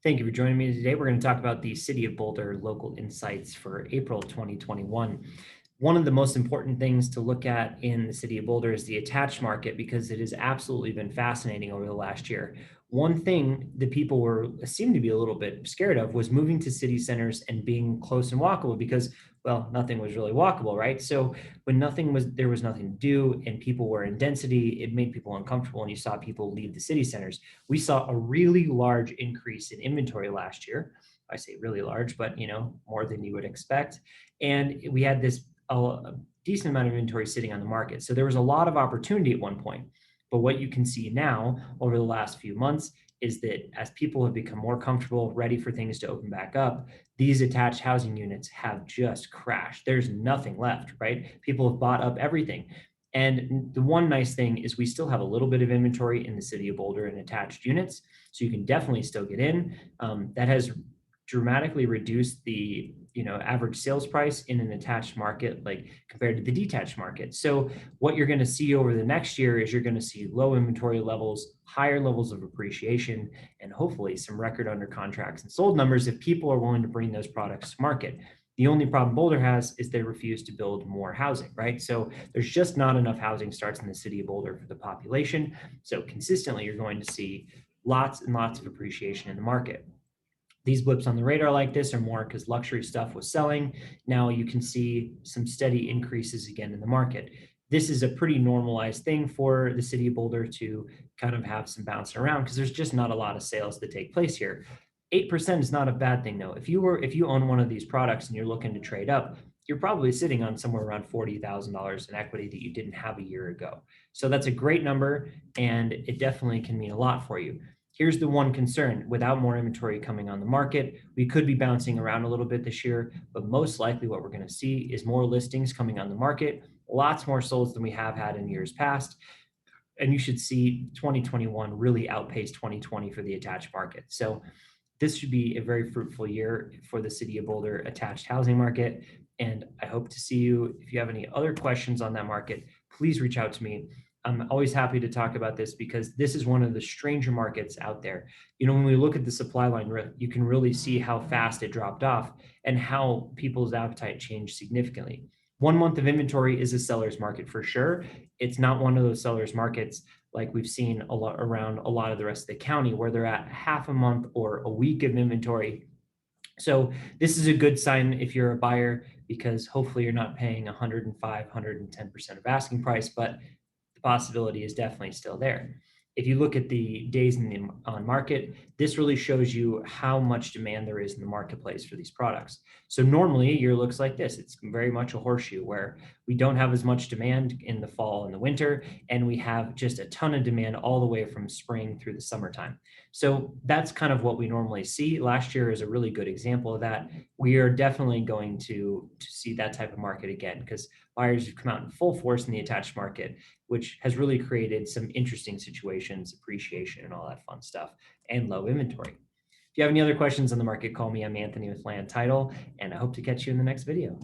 Thank you for joining me today. We're going to talk about the City of Boulder local insights for April 2021. One of the most important things to look at in the City of Boulder is the attached market because it has absolutely been fascinating over the last year. One thing that people were seemed to be a little bit scared of was moving to city centers and being close and walkable because, well, nothing was really walkable, right? So when there was nothing to do and people were in density, it made people uncomfortable and you saw people leave the city centers. We saw a really large increase in inventory last year. I say really large, but more than you would expect. And we had this a decent amount of inventory sitting on the market. So there was a lot of opportunity at one point. But what you can see now over the last few months is that as people have become more comfortable, ready for things to open back up, these attached housing units have just crashed. There's nothing left, right? People have bought up everything. And the one nice thing is we still have a little bit of inventory in the city of Boulder in attached units. So you can definitely still get in. That has dramatically reduced the average sales price in an attached market like compared to the detached market. So what you're going to see over the next year is you're going to see low inventory levels, higher levels of appreciation, and hopefully some record under contracts and sold numbers if people are willing to bring those products to market. The only problem Boulder has is they refuse to build more housing, right? So there's just not enough housing starts in the city of Boulder for the population. So consistently, you're going to see lots and lots of appreciation in the market. These blips on the radar like this are more because luxury stuff was selling. Now you can see some steady increases again in the market. This is a pretty normalized thing for the city of Boulder to kind of have some bouncing around because there's just not a lot of sales that take place here. 8% is not a bad thing though. If you own one of these products and you're looking to trade up, you're probably sitting on somewhere around $40,000 in equity that you didn't have a year ago. So that's a great number and it definitely can mean a lot for you. Here's the one concern. Without more inventory coming on the market, we could be bouncing around a little bit this year, but most likely what we're going to see is more listings coming on the market, lots more solds than we have had in years past. And you should see 2021 really outpace 2020 for the attached market. So this should be a very fruitful year for the City of Boulder attached housing market. And I hope to see you. If you have any other questions on that market, please reach out to me. I'm always happy to talk about this because this is one of the stranger markets out there. When we look at the supply line, you can really see how fast it dropped off and how people's appetite changed significantly. 1 month of inventory is a seller's market for sure. It's not one of those seller's markets like we've seen a lot around a lot of the rest of the county where they're at half a month or a week of inventory. So this is a good sign if you're a buyer because hopefully you're not paying 105, 110% of asking price, but the possibility is definitely still there. If you look at the days on market, this really shows you how much demand there is in the marketplace for these products. So normally a year looks like this. It's very much a horseshoe where we don't have as much demand in the fall and the winter, and we have just a ton of demand all the way from spring through the summertime. So that's kind of what we normally see. Last year is a really good example of that. We are definitely going to see that type of market again because buyers have come out in full force in the attached market, which has really created some interesting situations, appreciation, and all that fun stuff, and low inventory. If you have any other questions on the market, call me. I'm Anthony with Land Title, and I hope to catch you in the next video.